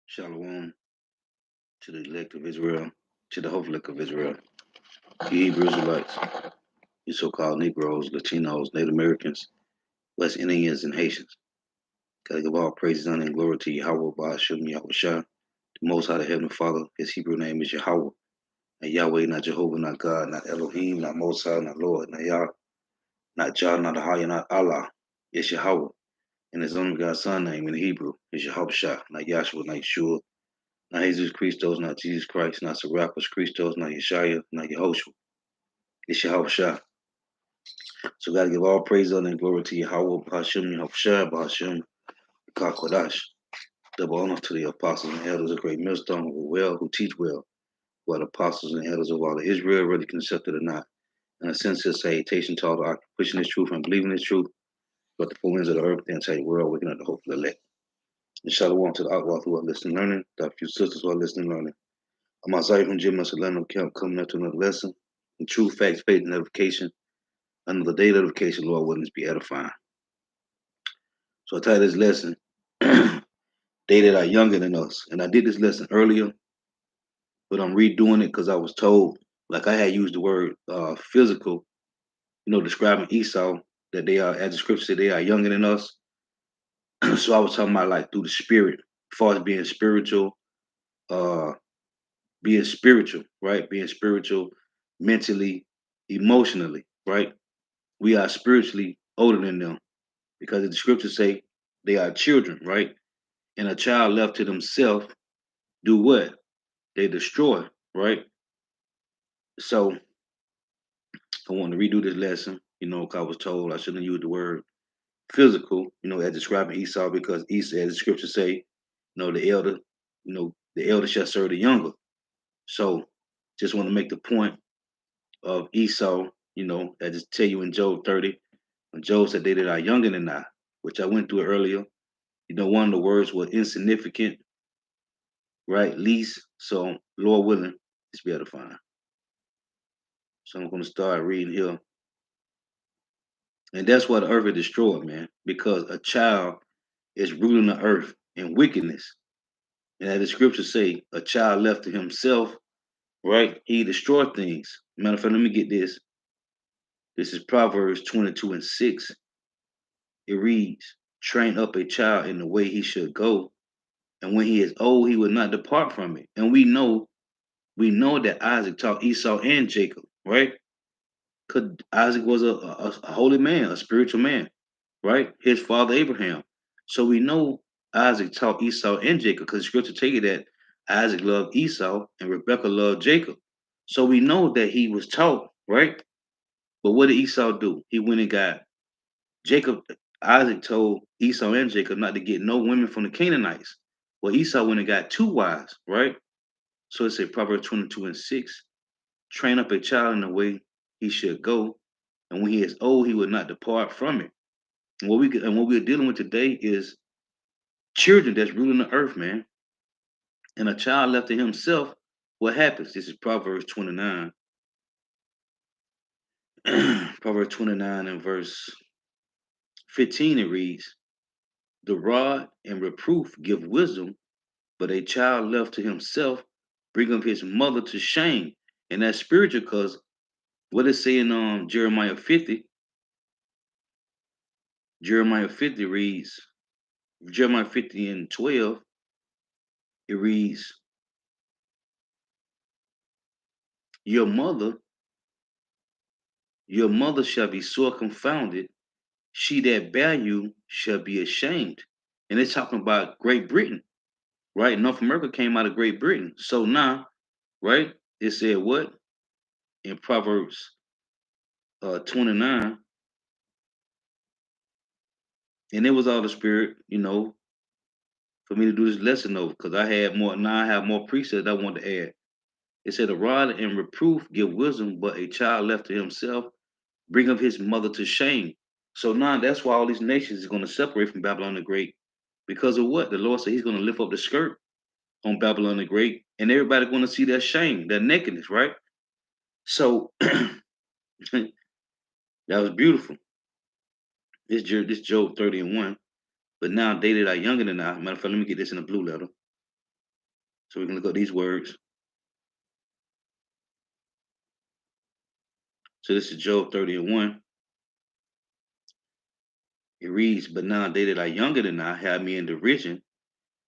Shalom to the elect of Israel, to the whole elect of Israel, the Hebrew Israelites, you so-called Negroes, Latinos, Native Americans, West Indians, and Haitians. Gotta give all praises, honor, and glory to Yahweh, Ba'ashem, Yahweh Shah, the Most High, the Heavenly Father. His Hebrew name is Yahweh. Not Yahweh, not Jehovah, not God, not Elohim, not Most High, not Lord, not Yah, not Jah, not Ahaya, not Allah. It's Yahweh. And his only God's son name in Hebrew is Yahweh Shah, not Yahshua, not Yeshua, not Jesus Christos, not Jesus Christ, not Serapis Christos, not Yeshaya, not Yehoshua. It's Yahweh Shah. So gotta give all praise, honor, and glory to Yahweh, B'Hashem, Yahweh Shah, B'Hashem, Kakodash. Double honor to the apostles and elders of Great Millstone who teach well, who are the apostles and elders of all of Israel, whether you can accept it or not. And a sincere salutation to all the pushing this truth and believing this truth, but the full ends of the earth, the entire world, waking up the hope of the elect. And shalom to the outlaws who are listening, learning, the few sisters who are listening, learning. I'm Isaiah from Jim Mussolano Camp coming up to another lesson. In true facts, faith, and edification. Another day of edification, Lord, wouldn't be edifying. So I titled this lesson, They That Are Younger Than Us. And I did this lesson earlier, but I'm redoing it because I was told, like I had used the word physical, describing Esau, that they are, as the scripture said, they are younger than us. So I was talking about like through the spirit, as far as being spiritual, right? Being spiritual, mentally, emotionally, right? We are spiritually older than them because the scriptures say they are children, right? And a child left to themselves do what? They destroy, right? So I want to redo this lesson, because I was told I shouldn't use the word physical, as describing Esau, because Esau, as the scriptures say, the elder shall serve the younger. So just want to make the point of Esau, I just tell you in Job 30, when Job said they that are younger than I, which I went through it earlier, one of the words was insignificant, right? Least. So Lord willing, it's be edifying. So I'm going to start reading here. And that's why the earth is destroyed, man, because a child is ruling the earth in wickedness. And as the scriptures say, a child left to himself, right? He destroyed things. Matter of fact, let me get this. This is Proverbs 22:6. It reads, train up a child in the way he should go, and when he is old, he will not depart from it. And we know that Isaac taught Esau and Jacob, right? Because Isaac was a holy man, a spiritual man, right? His father Abraham. So we know Isaac taught Esau and Jacob, because the scripture tell you that Isaac loved Esau and Rebekah loved Jacob. So we know that he was taught, right? But what did Esau do? He went and got Jacob. Isaac told Esau and Jacob not to get no women from the Canaanites. Well, Esau went and got two wives, right? So it said Proverbs 22:6, train up a child in the way he should go, and when he is old, he will not depart from it. And what we're dealing with today is children that's ruling the earth, man. And a child left to himself, what happens? This is Proverbs 29. Proverbs 29 and verse 15, it reads, the rod and reproof give wisdom, but a child left to himself bring up his mother to shame. And that's spiritual, because what it say in Jeremiah 50? Jeremiah 50 reads, Jeremiah 50:12, it reads, your mother shall be sore confounded, she that bare you shall be ashamed. And it's talking about Great Britain, right? North America came out of Great Britain. So now, right, it said what? In Proverbs 29, and it was all the spirit, for me to do this lesson over, because I have more precepts I want to add. It said, a rod and reproof give wisdom, but a child left to himself bring up his mother to shame. So now that's why all these nations is going to separate from Babylon the Great, Because of what? The Lord said he's going to lift up the skirt on Babylon the Great, and everybody going to see their shame, their nakedness, right? So that was beautiful. This Job 30:1. But now they that are younger than I. Matter of fact, let me get this in a blue letter so we can look up these words. So this is Job 30:1. It reads, but now they that are younger than I have me in derision,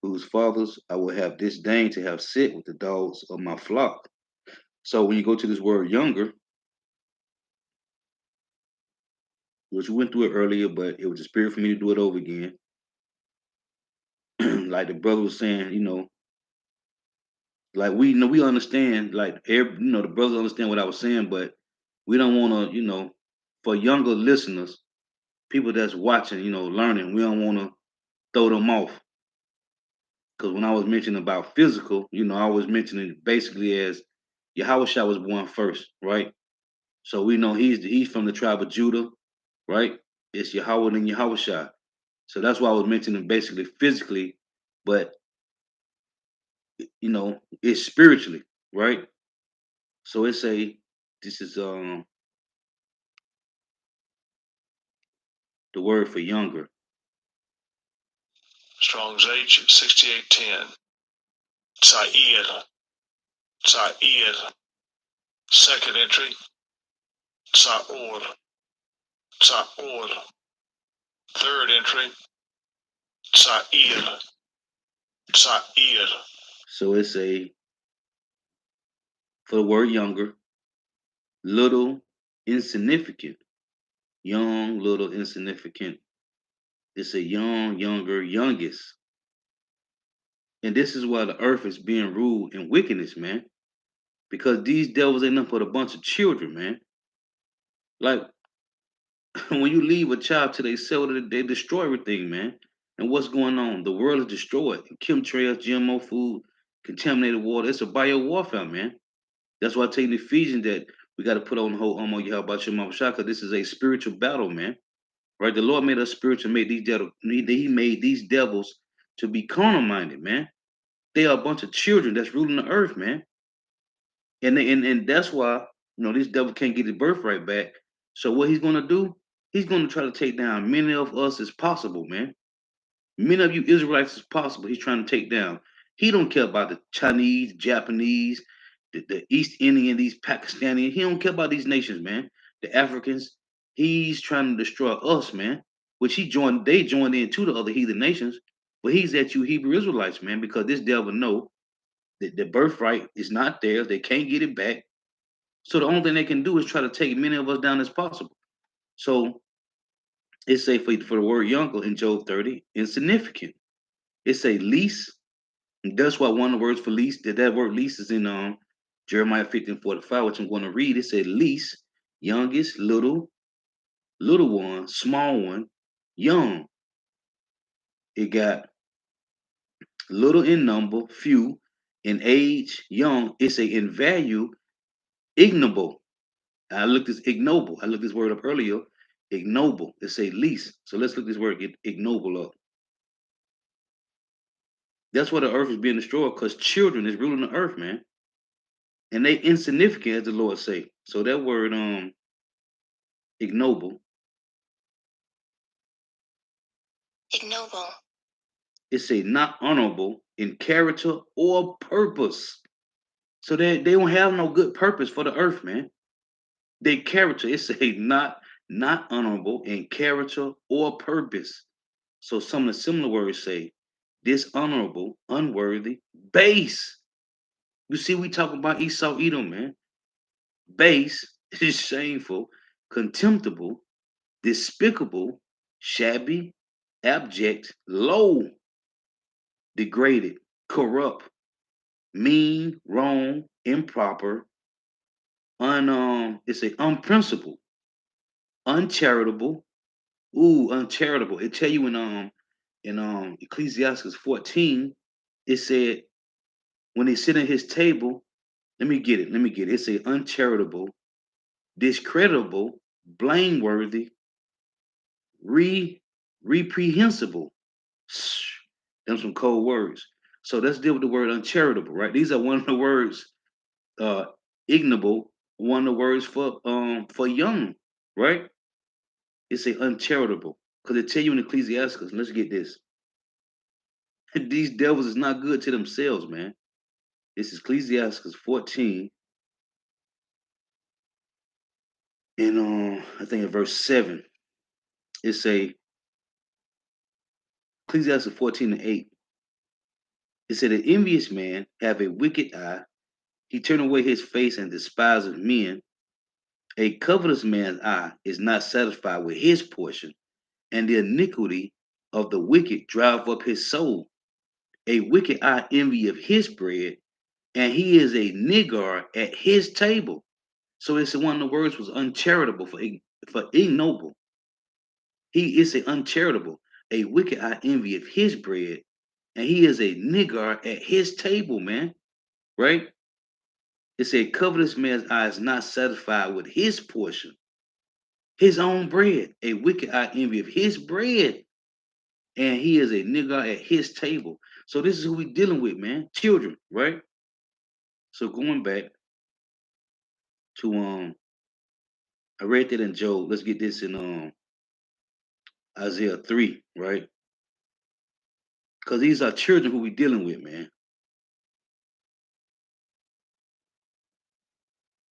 whose fathers I will have disdain to have sit with the dogs of my flock. So when you go to this word younger, which we went through it earlier, but it was a spirit for me to do it over again. Like the brother was saying, like we know we understand, like the brothers understand what I was saying, but we don't want to, for younger listeners, people that's watching, learning, we don't want to throw them off. Because when I was mentioning about physical, I was mentioning it basically as Yahweh was born first, right? So we know he's from the tribe of Judah, right? It's Yahweh and Yahweh. So that's why I was mentioning basically physically, but it's spiritually, right? So it's this is the word for younger. Strong's H 6810. Sa'ir. Sa'ir. Second entry. Sa'ur. Sa'ur. Third entry. Sa'ir. Sa'ir. So it's for the word younger, little, insignificant, young, little, insignificant. It's a young, younger, youngest. And this is why the earth is being ruled in wickedness, man. Because these devils ain't nothing but a bunch of children, man. Like when you leave a child to themselves, they destroy everything, man. And what's going on? The world is destroyed. Chemtrails, GMO food, contaminated water. It's a bio warfare, man. That's why I tell you in Ephesians that we got to put on the whole armor you have about your mama because this is a spiritual battle, man. Right? The Lord made us spiritual, made these devils, he made these devils to be carnal minded, man. They are a bunch of children that's ruling the earth, man. And that's why this devil can't get his birthright back. So what he's gonna do? He's gonna try to take down many of us as possible, man. Many of you Israelites as possible. He's trying to take down. He don't care about the Chinese, Japanese, the East Indian, these Pakistani. He don't care about these nations, man. The Africans. He's trying to destroy us, man. Which they joined in to the other heathen nations. But he's at you Hebrew Israelites, man, because this devil know that the birthright is not theirs. They can't get it back. So the only thing they can do is try to take many of us down as possible. So it's say for the word younger in Job 30, insignificant. It's a least. That's why one of the words for least, that word least is in Jeremiah 15:45, which I'm going to read. It said least, youngest, little one, small one, young. It got little in number, few, in age, young. It's a in value, ignoble. I looked this ignoble. I looked this word up earlier. Ignoble. It's a least. So let's look this word ignoble up. That's why the earth is being destroyed because children is ruling the earth, man. And they insignificant, as the Lord say. So that word ignoble. Ignoble. It's a not honorable in character or purpose. So they don't have no good purpose for the earth, man. Their character, it's a not honorable in character or purpose. So some of the similar words say dishonorable, unworthy, base. You see, we talk about Esau Edom, man. Base is shameful, contemptible, despicable, shabby, abject, low, degraded, corrupt, mean, wrong, improper, it's a unprincipled, uncharitable. Ooh, uncharitable. It tell you in Ecclesiasticus 14, it said when they sit at his table, let me get it. It's a uncharitable, discreditable, blameworthy, reprehensible. Them some cold words. So let's deal with the word uncharitable, right? These are one of the words, uh, ignoble, one of the words for young, right? It's a uncharitable. Because they tell you in Ecclesiasticus, let's get this. These devils is not good to themselves, man. This is Ecclesiasticus 14, and I think in verse 7, it's a Ecclesiasticus 14 and 8. It said, an envious man have a wicked eye, he turn away his face and despises men. A covetous man's eye is not satisfied with his portion, and the iniquity of the wicked drive up his soul. A wicked eye envy of his bread, and he is a nigger at his table. So it's one of the words was uncharitable for ignoble. He is a uncharitable. A wicked eye envy of his bread, and he is a nigger at his table, man. Right? It said covetous man's eye is not satisfied with his portion, his own bread. A wicked eye envy of his bread, and he is a nigger at his table. So this is who we dealing with, man. Children, right? So going back to I read that in Job. Let's get this in Isaiah 3, right? Because these are children who we dealing with, man.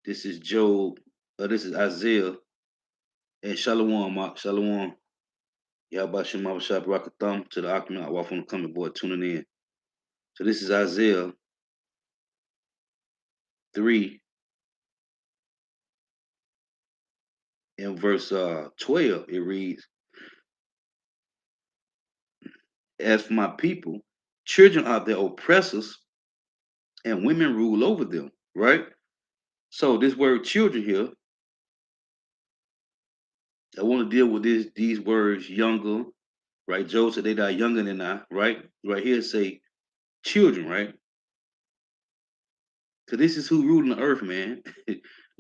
This is Job, this is Isaiah, and Shalom, Mark, Shalom. Yahbashim Abashab Rakatham to the Akhmat Waf on the coming board tuning in. So this is Isaiah 3 in verse 12. It reads, as for my people, children are their oppressors, and women rule over them, right? So this word children here, I want to deal with these words younger, right? Job said they die younger than I, right? Right here say children, right? Because this is who ruling the earth, man.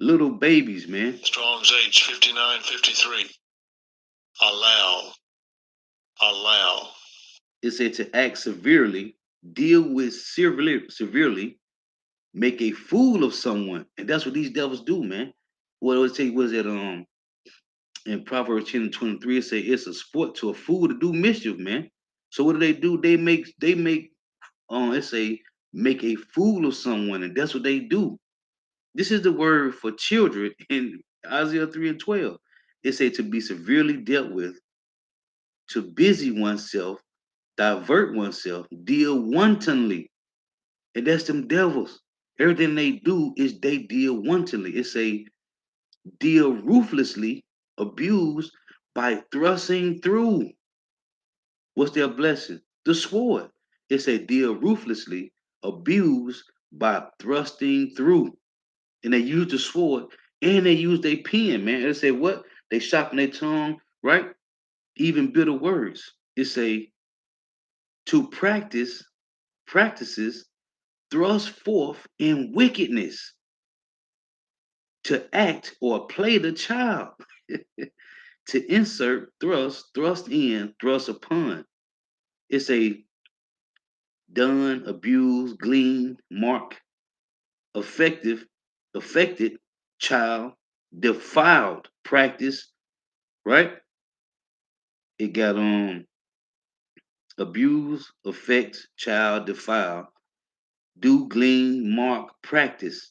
Little babies, man. Strong's H 5953. Allow. Allow. It said to act severely, deal with severely, make a fool of someone. And that's what these devils do, man. What it say was it in Proverbs 10 and 23, it say it's a sport to a fool to do mischief, man. So what do? They make it say make a fool of someone, and that's what they do. This is the word for children in Isaiah 3 and 12. It say to be severely dealt with, to busy oneself, divert oneself, deal wantonly. And that's them devils. Everything they do is they deal wantonly. It say deal ruthlessly, abuse by thrusting through. What's their blessing? The sword. It say deal ruthlessly, abuse by thrusting through. And they use the sword and they use their pen, man. It say what? They sharpen their tongue, right? Even bitter words. It say to practices thrust forth in wickedness, to act or play the child, to insert, thrust in, thrust upon. It's a done, abused, glean, mark, effective, affected, child, defiled, practice, right? It got abuse, affect, child, defile, do, glean, mark, practice.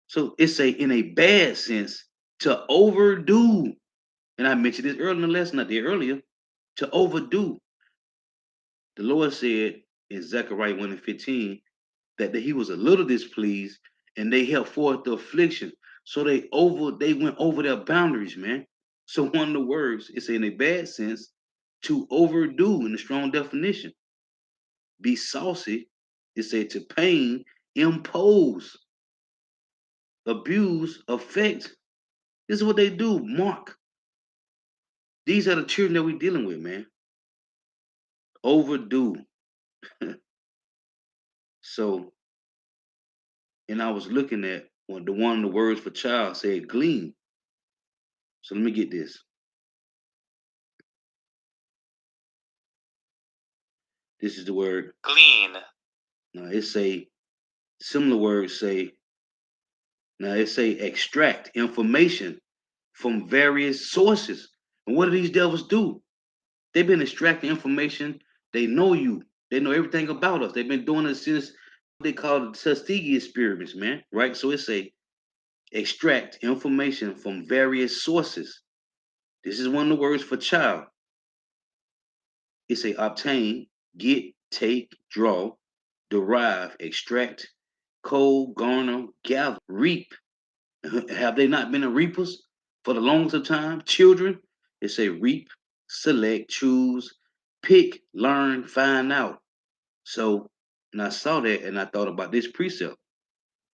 So it's a in a bad sense to overdo. And I mentioned this earlier in the lesson, not there earlier, to overdo. The Lord said in Zechariah 1 and 15 that he was a little displeased and they held forth the affliction. So they went over their boundaries, man. So one of the words, it's in a bad sense, to overdo in the strong definition. Be saucy, it said to pain, impose, abuse, affect. This is what they do, mark. These are the children that we're dealing with, man. Overdo. So, and I was looking at one of the words for child said glean. So let me get this. This is the word. Glean. Now it say similar words say. Now it say extract information from various sources. And what do these devils do? They've been extracting information. They know you. They know everything about us. They've been doing it since they call the Tuskegee experiments, man. Right? So it say extract information from various sources. This is one of the words for child. It say obtain, get, take, draw, derive, extract, cold, garner, gather, reap. Have they not been the reapers for the longest of time? Children, it say reap, select, choose, pick, learn, find out. So, and I saw that and I thought about this precept.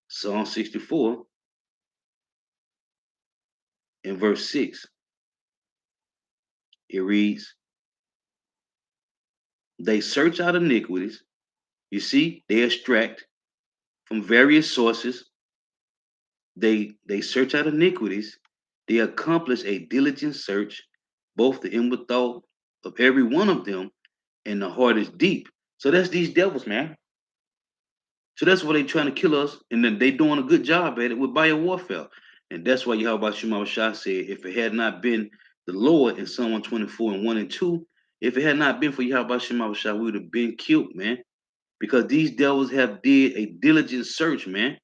Psalm 64 in verse 6. It reads, they search out iniquities. You see, they extract from various sources. They search out iniquities. They accomplish a diligent search, both the inward thought of every one of them, and the heart is deep. So that's these devils, man. So that's why they trying to kill us, and then they doing a good job at it with bio warfare. And that's why Yahweh Shema Shah said, if it had not been the Lord in Psalm 124 and 1 and 2, if it had not been for Yahweh Shema Shah, we would have been killed, man. Because these devils have did a diligent search, man.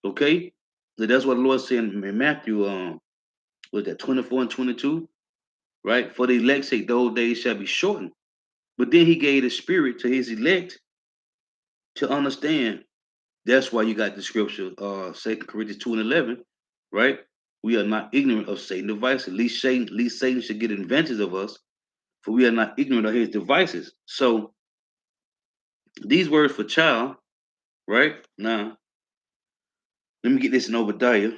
Okay? So that's what the Lord said in Matthew, was that 24 and 22, right? For the elect's sake, those days shall be shortened. But then he gave the spirit to his elect to understand. That's why you got the scripture, 2 Corinthians 2 and 11, right? We are not ignorant of Satan's devices. At least Satan should get advantage of us, for we are not ignorant of his devices. So these words for child, right? Now, let me get this in Obadiah.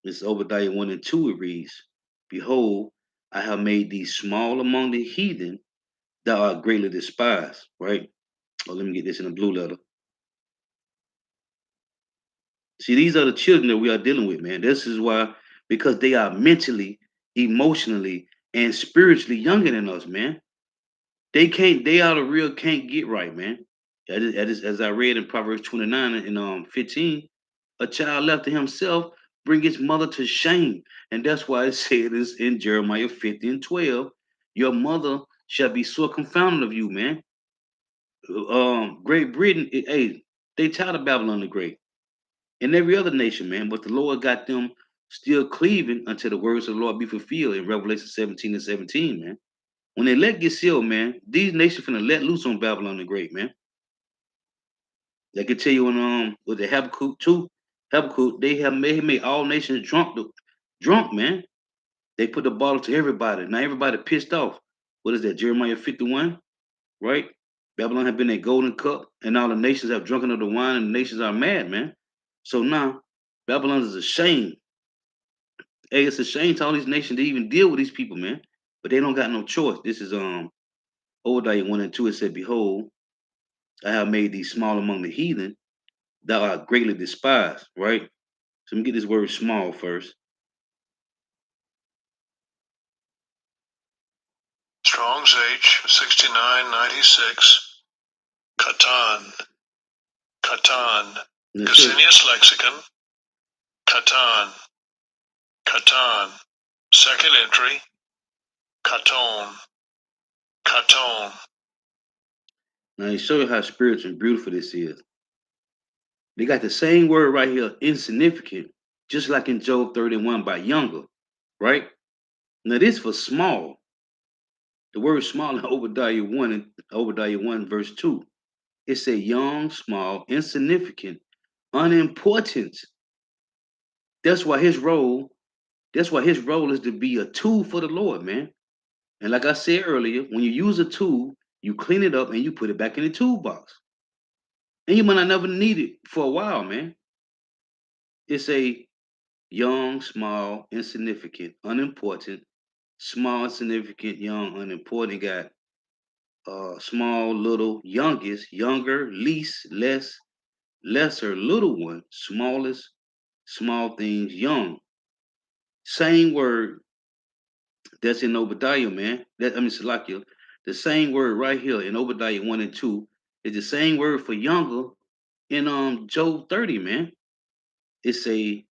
This Obadiah 1 and 2, it reads, behold, I have made thee small among the heathen, thou art greatly despised, right? Oh, let me get this in a blue letter. See, these are the children that we are dealing with, man. This is why, because they are mentally, emotionally, and spiritually younger than us, man. They are the real can't get right, man. As I read in Proverbs 29 and 15, a child left to himself bring his mother to shame. And that's why it said this in Jeremiah 50 and 12. Your mother shall be sore confounded of you, man. Great Britain, hey, they tired of Babylon the Great. And every other nation, man. But the Lord got them still cleaving until the words of the Lord be fulfilled in Revelation 17 and 17, man. When they let get sealed, man, these nations finna let loose on Babylon the Great, man. They can tell you in with the Habakkuk 2, Habakkuk, they have made all nations drunk, man. They put the bottle to everybody. Now everybody pissed off. What is that? Jeremiah 51, right? Babylon have been a golden cup, and all the nations have drunken of the wine, and the nations are mad, man. So now Babylon is ashamed. Hey, it's a shame to all these nations to even deal with these people, man. But they don't got no choice. This is Obadiah 1 and 2. It said, behold, I have made thee small among the heathen, thou art greatly despised, right? So let me get this word small first. Strong's H 6996. Katan. Katan. Gesenius Lexicon. Katan. Katan. Second entry. Katon. Katon. Now they show you how spiritual and beautiful this is. They got the same word right here, insignificant, just like in Job 31 by younger, right? Now this for small. The word small in Obadiah 1 and Obadiah 1 verse 2. It's a young, small, insignificant, unimportant. That's why his role, that's why his role is to be a tool for the Lord, man. And like I said earlier, when you use a tool, you clean it up and you put it back in the toolbox. And you might not never need it for a while, man. It's a young, small, insignificant, unimportant, small, insignificant, young, unimportant. Got small, little, youngest, younger, least, less, lesser, little one, smallest, small things, young. Same word That's in Obadiah, man. Salakia. The same word right here in Obadiah 1 and 2 is the same word for younger in Job 30, man. It's a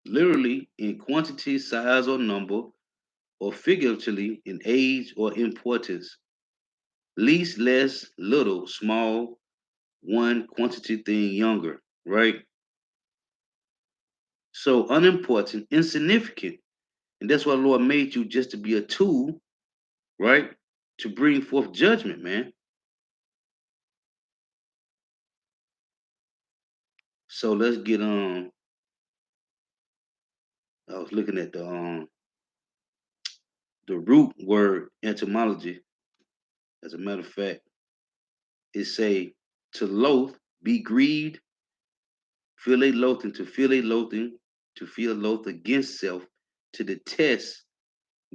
literally in quantity, size, or number, or figuratively in age or importance. Least, less, little, small, one quantity thing younger, right? So unimportant, insignificant. And that's why the Lord made you just to be a tool, right? To bring forth judgment, man. So let's get I was looking at the root word etymology. As a matter of fact, it say to loath, be grieved, feel a loathing, to feel loath against self, to detest,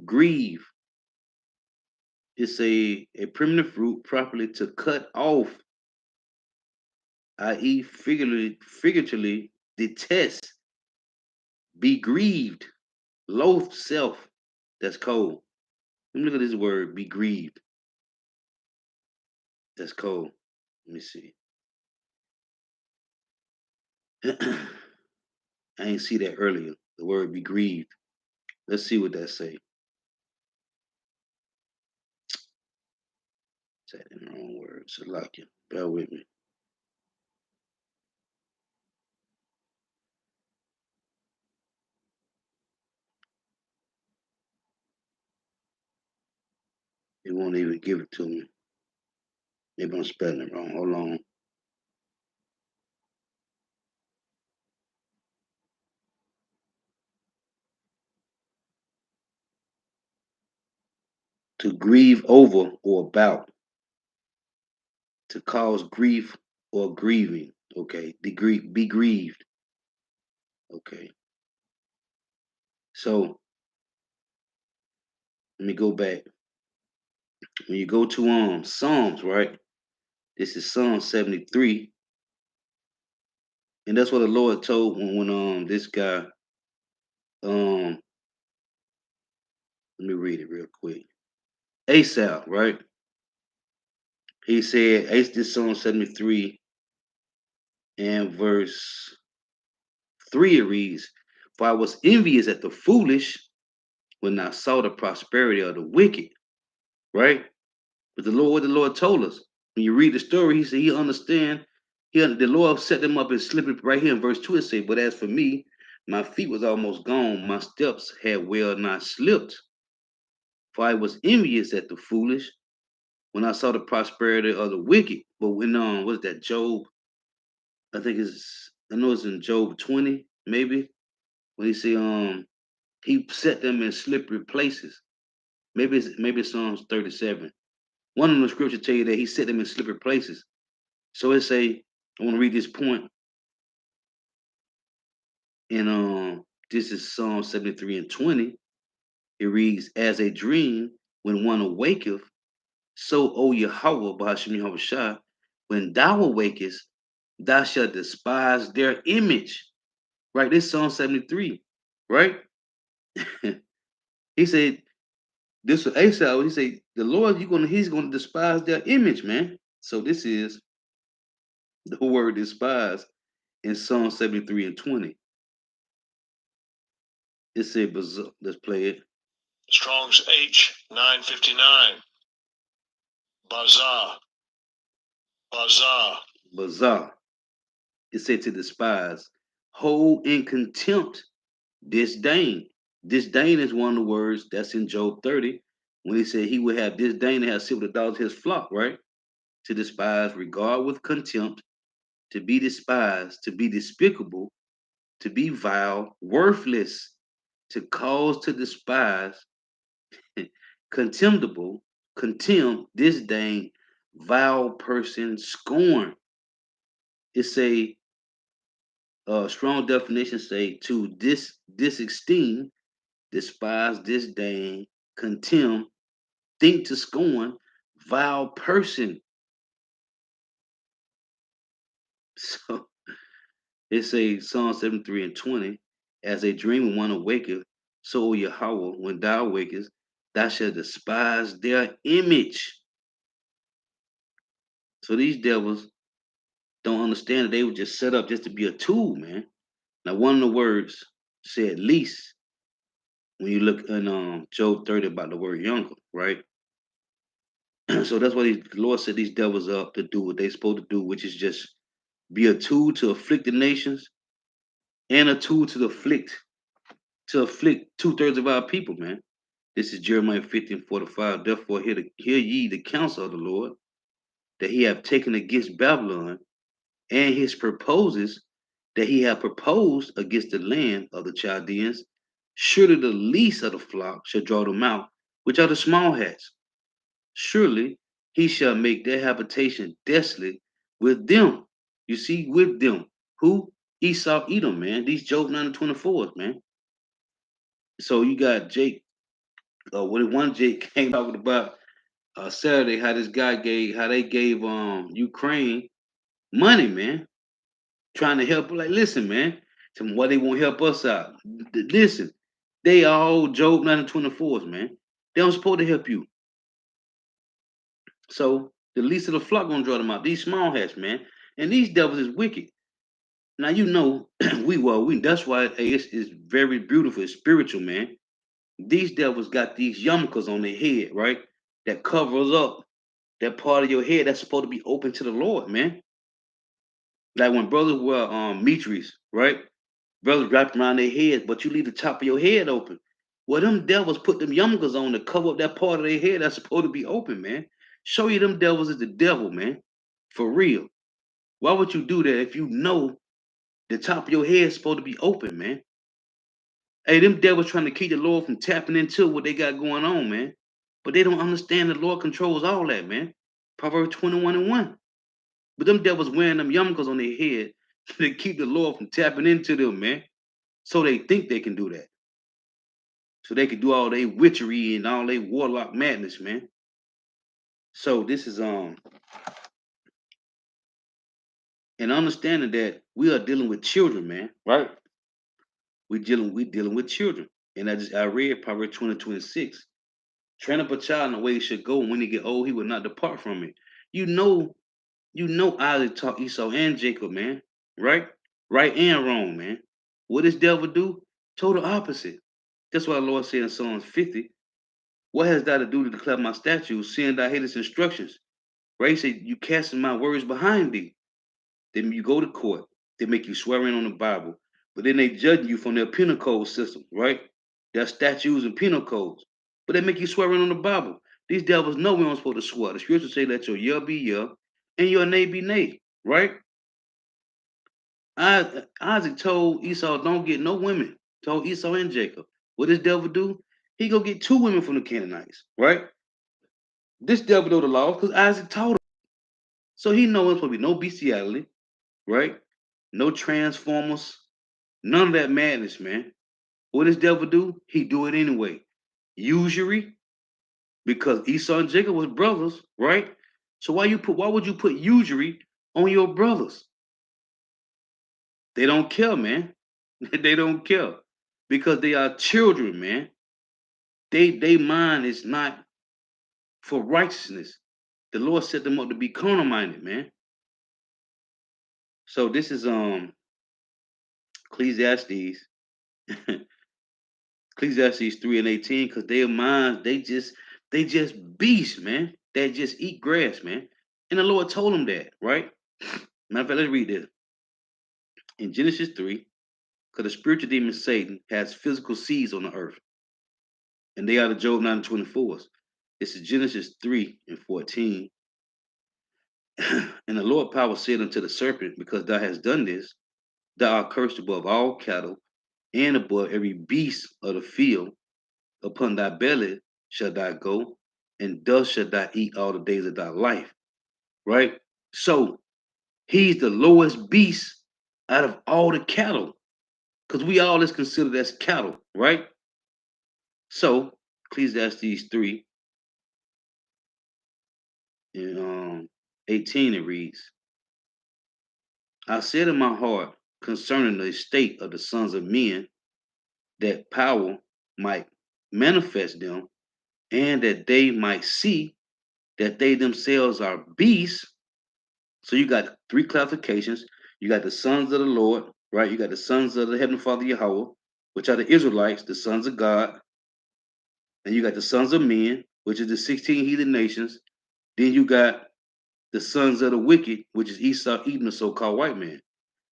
grieve. It's a primitive root properly to cut off, i.e., figuratively detest, be grieved, loathe self. That's cold. Let me look at this word, be grieved. That's cold. Let me see. I ain't see that earlier. The word be grieved. Let's see what that say. Say it in the wrong word. Salakia. Bear with me. It won't even give it to me. Maybe I'm spelling it wrong. Hold on. To grieve over or about. To cause grief or grieving. Okay. Be grieved. Okay. So let me go back. When you go to Psalms, right? This is Psalm 73. And that's what the Lord told when this guy um let me read it real quick. Asaph, right? He said, this Psalm 73 and verse 3 it reads, for I was envious at the foolish when I saw the prosperity of the wicked, right? But what the Lord told us. When you read the story, he said he understand. The Lord set them up and slipped it right here in verse 2. It say, but as for me, my feet was almost gone, my steps had well nigh slipped. For I was envious at the foolish when I saw the prosperity of the wicked. But when what is that, Job? I know it's in Job 20, maybe, when he say he set them in slippery places. Maybe it's Psalms 37. One of the scriptures tell you that he set them in slippery places. So it say, I want to read this point in this is Psalm 73 and 20. It reads, as a dream when one awaketh, so O Yahweh, Bahashim Yahweh, when thou awakest, thou shalt despise their image. Right? This is Psalm 73, right? He said, this was Asaph, he said, the Lord, he's gonna despise their image, man. So this is the word despise in Psalm 73 and 20. It said, let's play it. Strong's H 959. Bazaar. Bazaar. Bazaar. It said to despise, hold in contempt, disdain. Disdain is one of the words that's in Job 30 when he said he would have disdain and have sit with the dogs of his flock, right? To despise, regard with contempt, to be despised, to be despicable, to be vile, worthless, to cause to despise, contemptible, contempt, disdain, vile person, scorn. It's a strong definition say to disesteem, despise, disdain, contempt, think to scorn, vile person. So it's a Psalm 73 and 20. As a dream when one awaketh, so, O Yahweh, when thou awakest, thou shalt despise their image. So these devils don't understand that they were just set up just to be a tool, man. Now, one of the words said least when you look in Job 30 about the word younger, right? So that's why the Lord set these devils up to do what they're supposed to do, which is just be a tool to afflict the nations and a tool to afflict 2/3 of our people, man. This is Jeremiah 15:45. Therefore, hear ye the counsel of the Lord, that he have taken against Babylon, and his proposes that he have proposed against the land of the Chaldeans. Surely the least of the flock shall draw them out, which are the small hats. Surely he shall make their habitation desolate with them. You see, with them. Who? Esau, Edom, man. These Job 9 and 24s, man. So you got Jake, when one Jake came out about Saturday, how they gave Ukraine money, man, trying to help. Like, listen, man, tell them why they won't help us out. Listen, they all Job 9 and 24s, man. They don't supposed to help you. So the least of the flock gonna draw them out. These small hats, man, and these devils is wicked. Now you know we that's why hey, it's very beautiful. It's spiritual, man. These devils got these yarmulkes on their head, right? That covers up that part of your head that's supposed to be open to the Lord, man. Like when brothers wear mitris, right? Brothers wrapped around their heads, but you leave the top of your head open. Well, them devils put them yarmulkes on to cover up that part of their head that's supposed to be open, man. Show you them devils is the devil, man. For real. Why would you do that if you know the top of your head is supposed to be open, man? Hey, them devils trying to keep the Lord from tapping into what they got going on, man. But they don't understand the Lord controls all that, man. Proverbs 21 and 1. But them devils wearing them yarmulkes on their head to keep the Lord from tapping into them, man. So they think they can do that. So they can do all their witchery and all their warlock madness, man. So this is and understanding that we are dealing with children, man, right? We dealing with children. And I read Proverbs 20:26. Train up a child in the way he should go, and when he get old, he will not depart from it. You know, Isaac taught Esau and Jacob, man, right? Right and wrong, man. What does devil do? Total opposite. That's why the Lord said in Psalms 50, what has thou to do to declare my statutes, seeing thou hatest instructions? Right? He said, you casting my words behind thee. Then you go to court. They make you swear in on the Bible. But then they judge you from their penal code system, right? Their statutes and penal codes. But they make you swear in on the Bible. These devils know we don't supposed to swear. The scriptures say let your yeah be yeah and your nay be nay, right? Isaac told Esau, don't get no women. Told Esau and Jacob. What this devil do? He go get 2 women from the Canaanites, right? This devil know the law because Isaac told him. So he knows there's supposed to be no bestiality, right? No transformers, none of that madness, man. What does devil do? He do it anyway. Usury, because Esau and Jacob was brothers, right? So why would you put usury on your brothers? They don't care, man. They don't care. Because they are children, man. They mind is not for righteousness. The Lord set them up to be carnal minded, man. So this is Ecclesiastes, Ecclesiastes 3 and 18, because their minds, they just beasts, man. They just eat grass, man. And the Lord told them that, right? Matter of fact, let's read this. In Genesis 3, because the spiritual demon Satan has physical seeds on the earth, and they are the Job 9 and 24s. This is Genesis 3 and 14. And the Lord power said unto the serpent, because thou hast done this, thou art cursed above all cattle and above every beast of the field. Upon thy belly shall thou go, and dust shall thou eat all the days of thy life. Right? So he's the lowest beast out of all the cattle. Because we all is considered as cattle, right? So Ecclesiastes 3 and 18 it reads, I said in my heart concerning the estate of the sons of men, that power might manifest them, and that they might see that they themselves are beasts. So you got three classifications. You got the sons of the Lord, right? You got the sons of the Heavenly Father Yahweh, which are the Israelites, the sons of God. And you got the sons of men, which is the 16 heathen nations. Then you got the sons of the wicked, which is Esau, Edom, the so-called white man.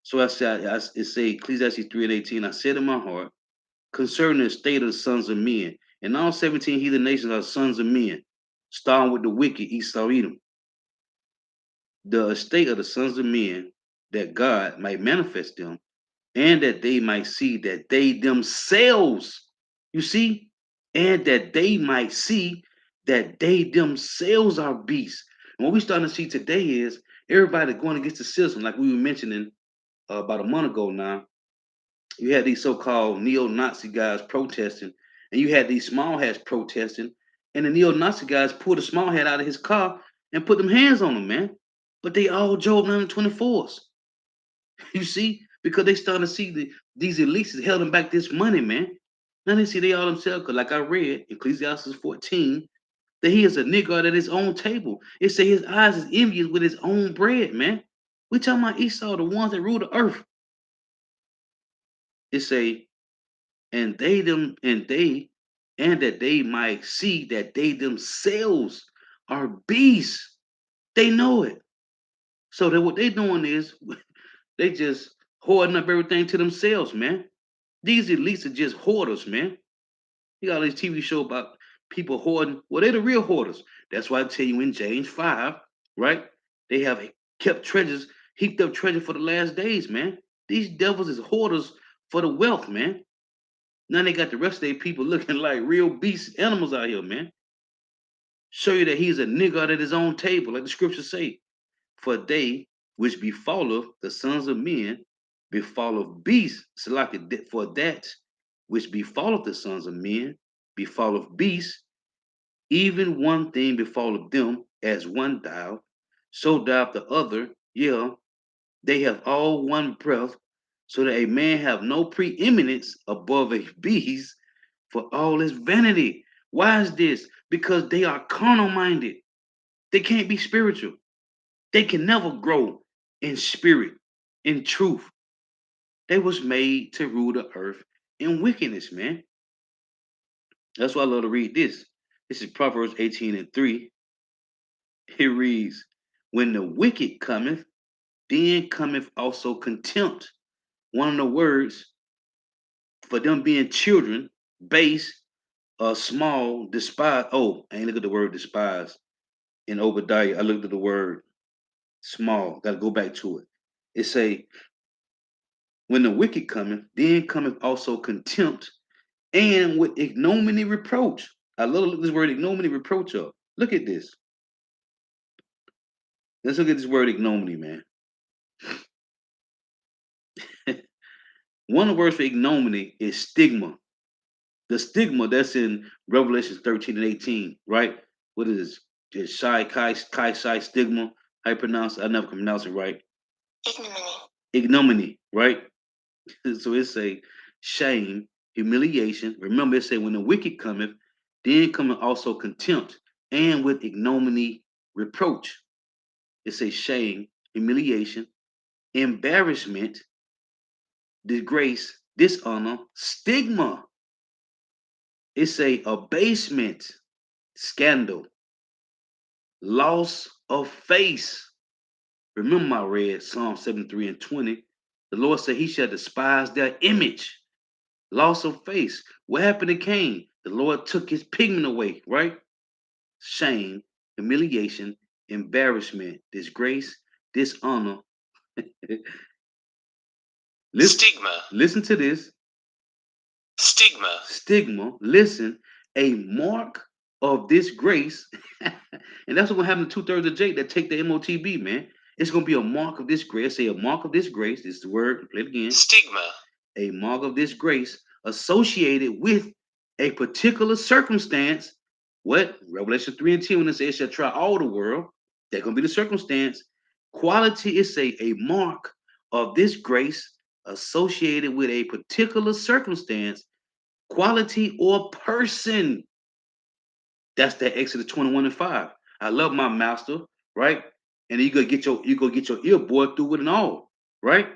So I said, it say Ecclesiastes 3 and 18, I said in my heart, concerning the state of the sons of men, and all 17 heathen nations are sons of men, starting with the wicked, Esau, Edom. The estate of the sons of men, that God might manifest them, and that they might see that they themselves, you see, and that they might see that they themselves are beasts. And what we're starting to see today is everybody going against the system, like we were mentioning about a month ago now. You had these so-called neo-Nazi guys protesting, and you had these small hats protesting, and the neo-Nazi guys pulled a small hat out of his car and put them hands on him, man. But they all drove 924s. You see, because they starting to see these elites held them back this money, man. Now they see they all themselves, because like I read Ecclesiasticus 14, that he is a nigger at his own table. It say his eyes is envious with his own bread, man. We talking about Esau, the ones that rule the earth. It say, and they them and they and that they might see that they themselves are beasts. They know it. So that what they doing is they just hoarding up everything to themselves, man. These elites are just hoarders, man. You got all these TV show about people hoarding. Well, they're the real hoarders. That's why I tell you in James 5, right? They have kept treasures, heaped up treasure for the last days, man. These devils is hoarders for the wealth, man. Now they got the rest of their people looking like real beast animals out here, man. Show you that he's a nigger out at his own table, like the scriptures say. For they which befalleth the sons of men befalleth beasts. So like for that which befalleth the sons of men befalleth beasts, even one thing befalleth them, as one died, so died the other. Yeah, they have all one breath, so that a man have no preeminence above a beast, for all is vanity. Why is this? Because they are carnal minded. They can't be spiritual. They can never grow in spirit, in truth. They was made to rule the earth in wickedness, man. That's why I love to read this. This is Proverbs 18 and 3. It reads, when the wicked cometh, then cometh also contempt. One of the words for them being children, base, small, despise. Oh, I ain't look at the word despise in Obadiah. I looked at the word small. Got to go back to it. It say, when the wicked cometh, then cometh also contempt, and with ignominy reproach. I love to look this word ignominy reproach up. Look at this. Let's look at this word ignominy, man. One of the words for ignominy is stigma. The stigma that's in Revelation 13 and 18, right? What is this? Shai Kai Shai stigma. How you pronounce it? I never can pronounce it right. Ignominy. Ignominy, right? So it's a shame, humiliation. Remember, it say when the wicked cometh, then cometh also contempt, and with ignominy reproach. It's a shame, humiliation, embarrassment, disgrace, dishonor, stigma. It's a abasement, scandal, loss of face. Remember, I read Psalm 73 and 20. The Lord said he shall despise their image. Loss of face. What happened to Cain? The Lord took his pigment away, right? Shame, humiliation, embarrassment, disgrace, dishonor. Stigma. Listen to this. Stigma. Stigma. Listen, a mark of this grace. And that's what's gonna happen to two-thirds of Jake that take the MOTB, man. It's gonna be a mark of this grace. Say a mark of this grace. This is the word. Play it again. Stigma. A mark of this grace associated with a particular circumstance. What? Revelation 3 and 10, when it says, shall try all the world. That's gonna be the circumstance. Quality is a mark of this grace associated with a particular circumstance quality, or person. That's that Exodus 21:5. I love my master, right? And you go get your ear bored through it and all, right?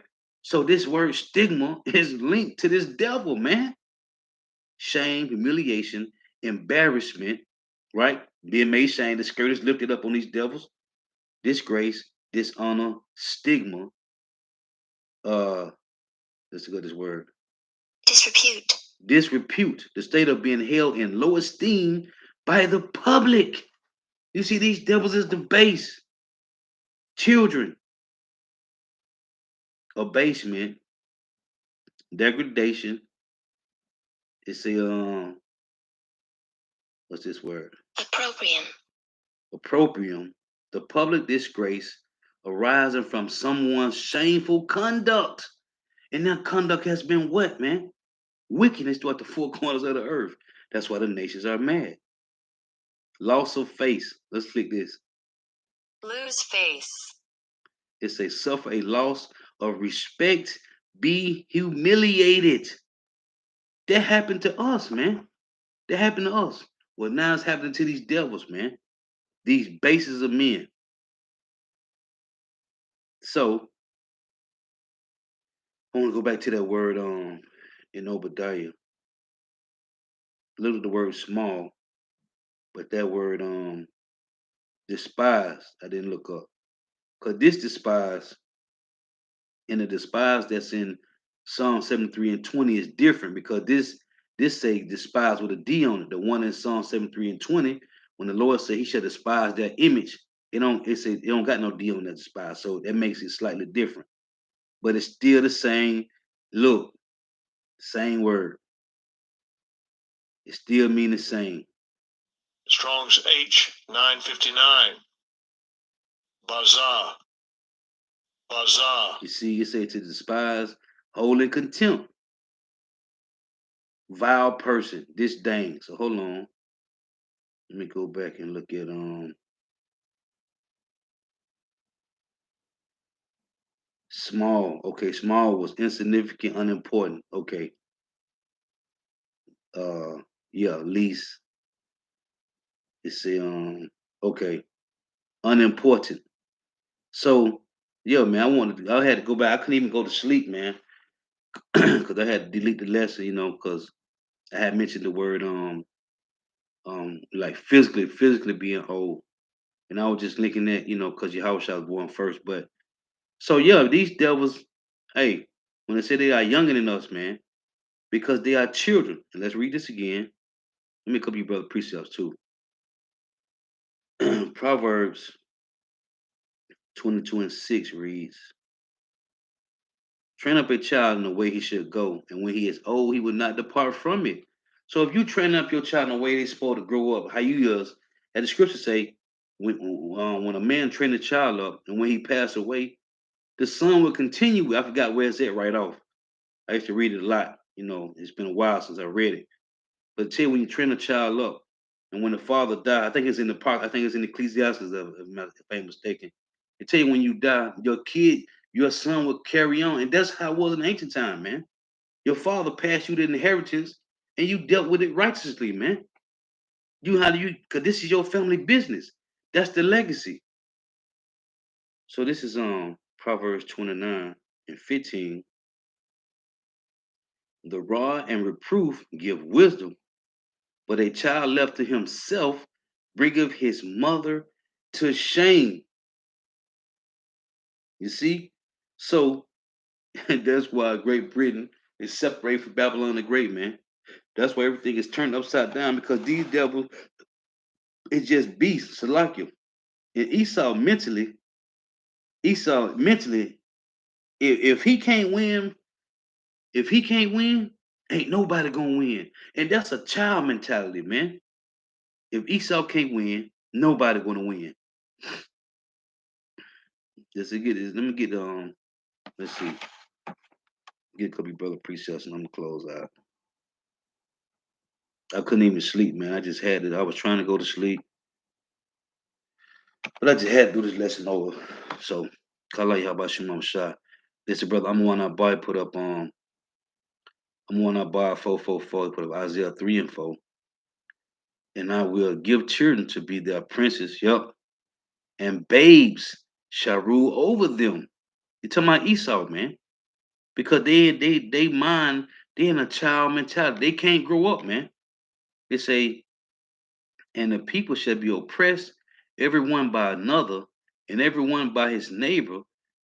So this word stigma is linked to this devil, man. Shame, humiliation, embarrassment, right? Being made shame, the skirt is lifted up on these devils, disgrace, dishonor, stigma, uh, let's go this word. Disrepute. Disrepute, the state of being held in low esteem by the public. You see, these devils is the base. Children, abasement, degradation. It's a what's this word? Opprobrium. Opprobrium, the public disgrace arising from someone's shameful conduct. And that conduct has been what, man? Wickedness throughout the four corners of the earth. That's why the nations are mad. Loss of face. Let's click this. Lose face. It's a suffer a loss of respect, be humiliated. That happened to us, man. That happened to us. Well, now it's happening to these devils, man. These bases of men. So I want to go back to that word in Obadiah. Little the word small, but that word despise, I didn't look up. Because this despise and the despise that's in Psalm 73 and 20 is different because this say despise with a D on it. The one in Psalm 73 and 20, when the Lord said he shall despise that image, it don't got no D on that despise. So that makes it slightly different. But it's still the same look, same word. It still mean the same. Strong's H 959. Bazaar. Bazaar. You see, it say to despise, hold in contempt. Vile person, disdain. So hold on. Let me go back and look at small. Okay, small was insignificant, unimportant. Okay. Uh yeah, least. It's okay, unimportant. So yeah, man, I had to go back. I couldn't even go to sleep, man. Because I had to delete the lesson, because I had mentioned the word like physically being old. And I was just linking that, because your house was born first. But so yeah, these devils, hey, when they say they are younger than us, man, because they are children. And let's read this again. Let me couple you brother precepts too. Proverbs 22:6 reads, train up a child in the way he should go, and when he is old, he will not depart from it. So if you train up your child in the way they're supposed to grow up, how you is, as the scriptures say, when a man train a child up, and when he pass away, the son will continue. I forgot where it's at right off. I used to read it a lot. It's been a while since I read it. But tell you, when you train a child up, and when the father died, I think it's in the part. I think it's in Ecclesiasticus, if I'm mistaken. They tell you when you die, your son will carry on, and that's how it was in ancient time, man. Your father passed you the inheritance, and you dealt with it righteously, man. Because this is your family business. That's the legacy. So this is Proverbs 29:15. The rod and reproof give wisdom, but a child left to himself bringeth his mother to shame. You see? So that's why Great Britain is separated from Babylon the Great, man. That's why everything is turned upside down because these devils is just beasts, Salakia. And Esau mentally, if he can't win, ain't nobody gonna win. And that's a child mentality, man. If Esau can't win, nobody gonna win. Just to get this, let me get let's see, get a couple of brother precepts and I'm gonna close out. I couldn't even sleep, man. I just had it. I was trying to go to sleep, but I just had to do this lesson over. So, Kala Yabashimam Shah. Listen, brother, I'm one our boy put up I'm on Abba 4:4, put up Isaiah 3 and 4. And I will give children to be their princes, yup, and babes shall rule over them. You talking about Esau, man. Because they mind, they in a child mentality. They can't grow up, man. They say, and the people shall be oppressed, everyone by another, and everyone by his neighbor.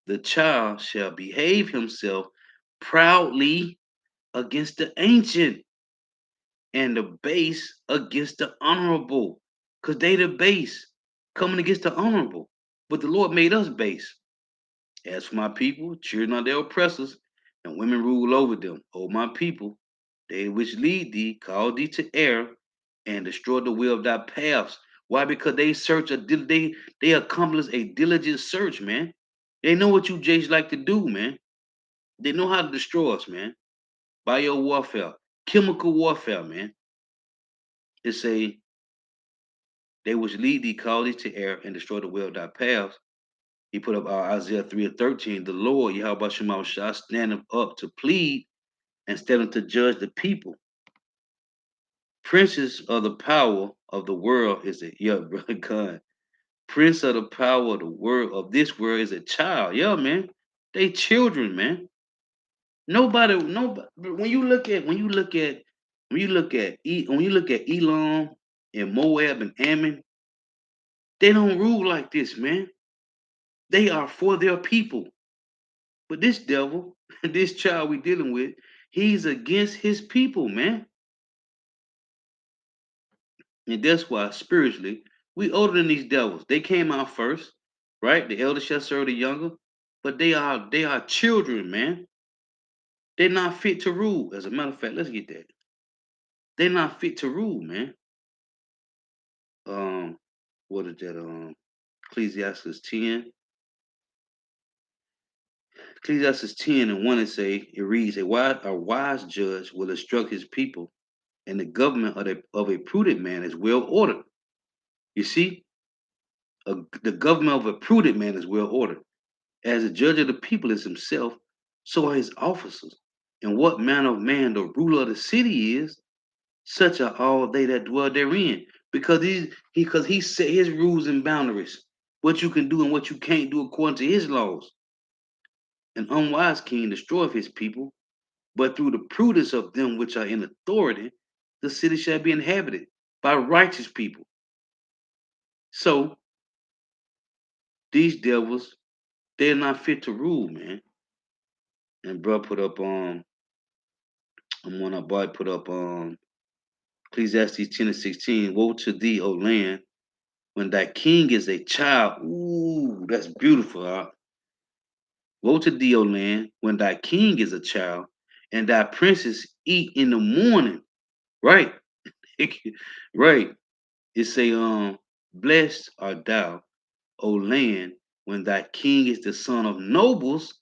The child shall behave himself proudly against the ancient, and the base against the honorable. Because they the base coming against the honorable. But the Lord made us base. As for my people, children are their oppressors, and women rule over them. O my people, they which lead thee, call thee to err, and destroy the way of thy paths. Why? Because they search they accomplish a diligent search, man. They know what you Jays like to do, man. They know how to destroy us, man. Bio warfare, chemical warfare, man. It say they which lead thee, call thee to err, and destroy the way of thy paths. He put up Isaiah 3 and 13. The Lord, Yahweh Shema shall stand up to plead and stand up to judge the people. Princes of the power of the world is a yeah, brother God. Prince of the power of the world of this world is a child. Yeah, man. They children, man. Nobody. When you look at Elon and Moab and Ammon, they don't rule like this, man. They are for their people. But this devil, this child we dealing with, he's against his people, man. And that's why spiritually, we older than these devils. They came out first, right? The elder shall serve the younger, but they are children, man. They're not fit to rule. As a matter of fact, let's get that. They're not fit to rule, man. Um, what is that? Ecclesiasticus 10. Ecclesiasticus 10 and 1 it reads, a wise judge will instruct his people, and the government of a prudent man is well ordered. You see, the government of a prudent man is well ordered. As the judge of the people is himself, so are his officers. And what manner of man the ruler of the city is, such are all they that dwell therein. Because he set his rules and boundaries, what you can do and what you can't do according to his laws. An unwise king destroyeth his people, but through the prudence of them which are in authority, the city shall be inhabited by righteous people. So these devils, they're not fit to rule, man. And bro put up I'm on our boy put up Ecclesiastes 10 and 16. Woe to thee, O land, when thy king is a child. Ooh, that's beautiful. Woe to thee, O land, when thy king is a child, and thy princes eat in the morning. Right. Right. It say, blessed art thou, O land, when thy king is the son of nobles,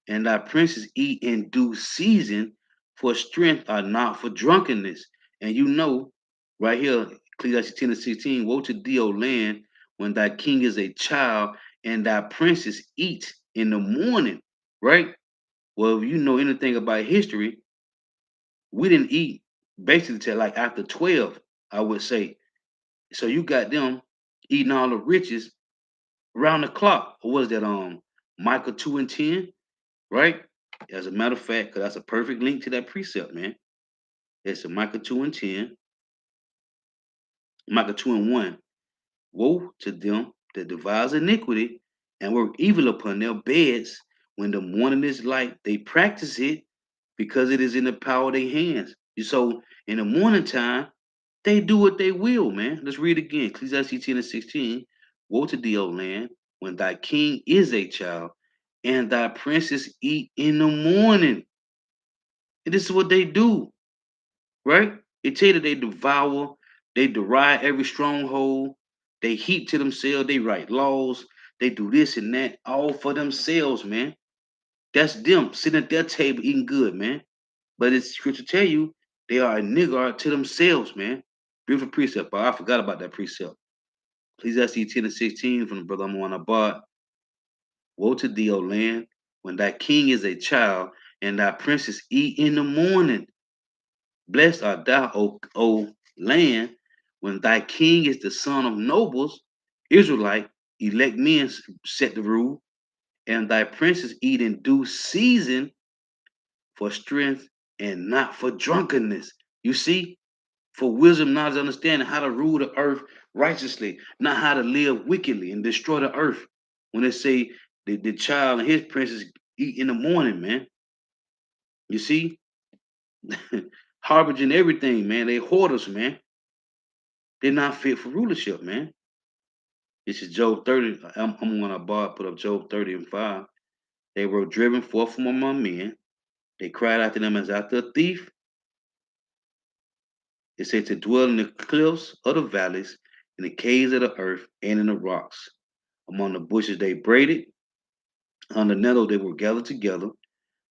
and thy princes eat in due season, for strength are not for drunkenness. And you know, right here, Ecclesiastes 10 and 16, woe to thee, O land, when thy king is a child, and thy princes eat in the morning, right? Well, if you know anything about history, we didn't eat basically till like after 12, I would say. So you got them eating all the riches around the clock. What was that? Michael 2 and 10, right? As a matter of fact, because that's a perfect link to that precept, man. It's a Micah 2 and 10, Micah 2 and 1. Woe to them that devise iniquity and work evil upon their beds. When the morning is light, they practice it because it is in the power of their hands. So in the morning time, they do what they will, man. Let's read again. Ecclesiastes 10 and 16. Woe to thee, O land, when thy king is a child, and thy princes eat in the morning. And this is what they do, right? It tell you that they devour, they deride every stronghold, they heap to themselves, they write laws, they do this and that, all for themselves, man. That's them sitting at their table eating good, man. But it's scripture tell you they are a nigger to themselves, man. Beautiful precept, but I forgot about that precept. Ecclesiastes 10 and 16 from the brother I'm Abad. Woe to thee, O land, when thy king is a child, and thy princes eat in the morning. Blessed art thou, O land, when thy king is the son of nobles, Israelite, elect men set the rule, and thy princes eat in due season for strength and not for drunkenness. You see, for wisdom, knowledge, understanding how to rule the earth righteously, not how to live wickedly and destroy the earth. When they say the child and his princes eat in the morning, man. You see, harbinging everything, man. They hoarders, man. They're not fit for rulership, man. This is Job 30. I'm gonna put up Job 30 and 5. They were driven forth from among men. They cried after them as after a thief. It said to dwell in the cliffs of the valleys, in the caves of the earth, and in the rocks. Among the bushes they braided, on the nettle they were gathered together.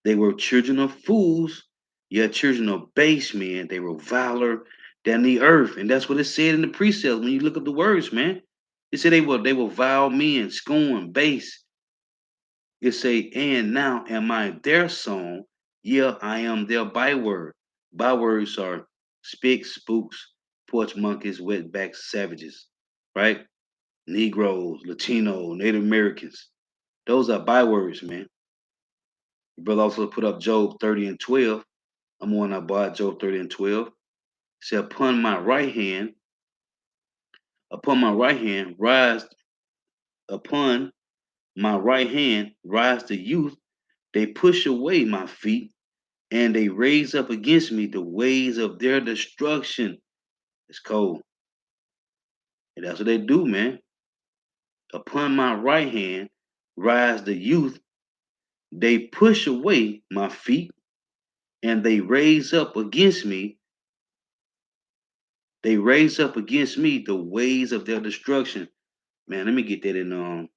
They were children of fools, yet children of base men. They were viler than the earth. And that's what it said in the precepts when you look at the words, man. It said they were vile men, scorn, base. It say, and now am I their song, yeah, I am their byword. Bywords are spicks, spooks, porch monkeys, wetbacks, savages, right? Negroes, Latino, Native Americans. Those are bywords, man. The brother also put up Job 30 and 12. I'm on I bought Job 30 and 12. It said, upon my right hand, upon my right hand, rise the youth. They push away my feet, and they raise up against me the ways of their destruction. It's cold. And that's what they do, man. Upon my right hand, rise the youth. They push away my feet, and they raise up against me. They raise up against me the ways of their destruction. Man, let me get that in.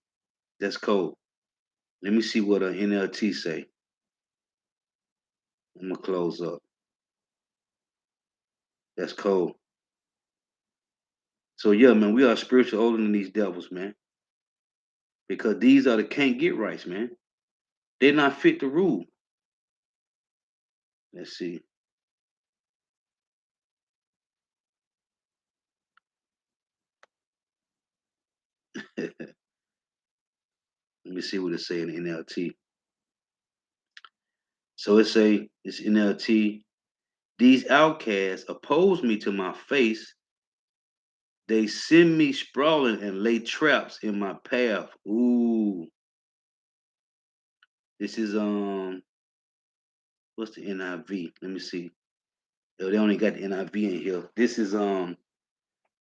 That's cold. Let me see what an NLT say. I'm gonna close up. That's cold. So yeah, man, we are spiritual older than these devils, man. Because these are the can't get rights, man. They're not fit to rule. Let's see. Let me see what it say in NLT. So it's NLT. These outcasts oppose me to my face. They send me sprawling and lay traps in my path. Ooh, this is what's the NIV? Let me see. Oh, they only got the NIV in here. This is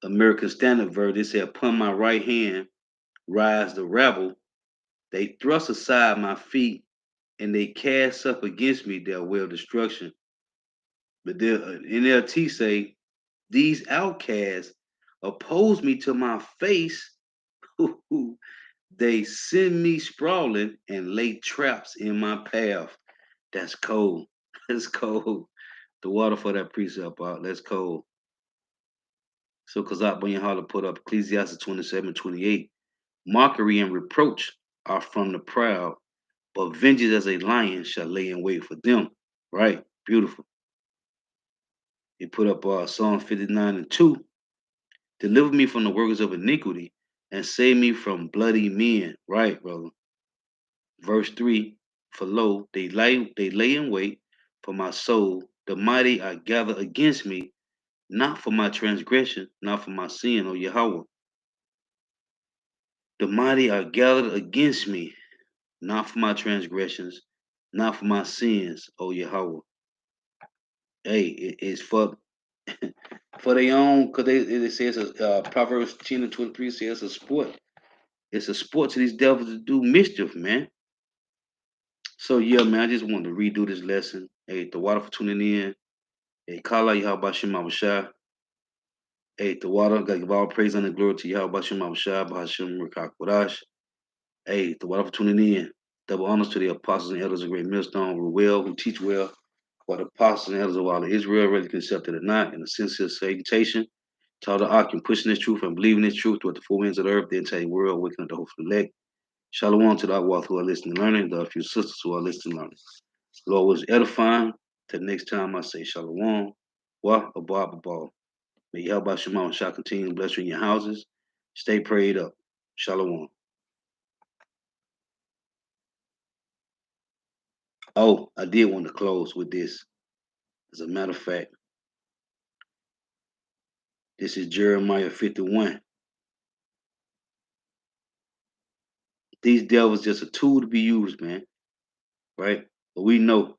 American Standard Version. They say, upon my right hand rise the rabble. They thrust aside my feet, and they cast up against me their way of destruction. But the NLT say, these outcasts oppose me to my face. They send me sprawling and lay traps in my path. That's cold. That's cold. The water for that precept out. That's cold. So Kazak Bunyan put up Ecclesiasticus 27:28. Mockery and reproach are from the proud, but vengeance as a lion shall lay in wait for them. Right? Beautiful. He put up Psalm 59 and 2. Deliver me from the workers of iniquity and save me from bloody men. Right, brother. Verse 3. For lo, they lay in wait for my soul. The mighty are gathered against me, not for my transgression, not for my sin, O Yahweh. The mighty are gathered against me, not for my transgressions, not for my sins, O Yahweh. Hey, it's for their own, because it says Proverbs 10 and 23 says it's a sport. It's a sport to these devils to do mischief, man. So yeah, man, I just wanted to redo this lesson. Hey, the water for tuning in. Hey, Kala Yahweh Shem Abashah. Hey, the water, gotta give all praise and glory to Yahweh Shem Abashah, Bahashim Rakak Wadash. Hey, the water for tuning in. Double honors to the apostles and elders of Great Millstone who well, who teach well, for the apostles and elders of all of Israel, whether accepted or not, in a sincere salutation. To all the Akim pushing this truth and believing this truth throughout the four winds of the earth, the entire world, waking up the hopeful elect. Shalom to the Akwath who are listening and learning, the few sisters who are listening and learning. Lord was edifying. Till next time I say shalom. Wa Abba. May Yahweh Shema shall continue to bless you in your houses. Stay prayed up. Shalom. Oh, I did want to close with this. As a matter of fact, this is Jeremiah 51. These devils just a tool to be used, man. Right? But we know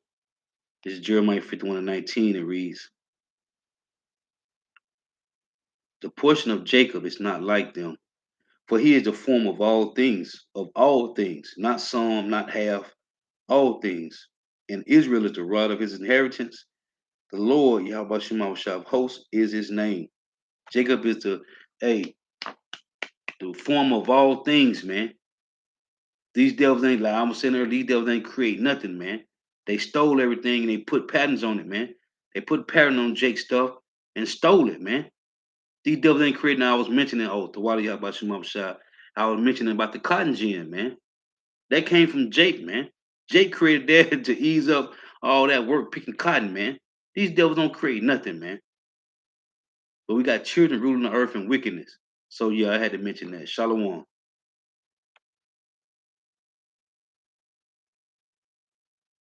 this is Jeremiah 51 and 19. It reads, the portion of Jacob is not like them, for he is the form of all things, not some, not half, all things. And Israel is the rod of his inheritance. The Lord, Yahweh Shema of hosts, is his name. Jacob is the form of all things, man. These devils ain't like I'm sitting there, these devils ain't create nothing, man. They stole everything and they put patterns on it, man. They put pattern on Jake's stuff and stole it, man. These devils ain't creating. I was mentioning, the water Yahweh Shema Shah. I was mentioning about the cotton gin, man. That came from Jake, man. Jake created that to ease up all that work picking cotton, man. These devils don't create nothing, man. But we got children ruling the earth in wickedness. So yeah, I had to mention that. Shalom.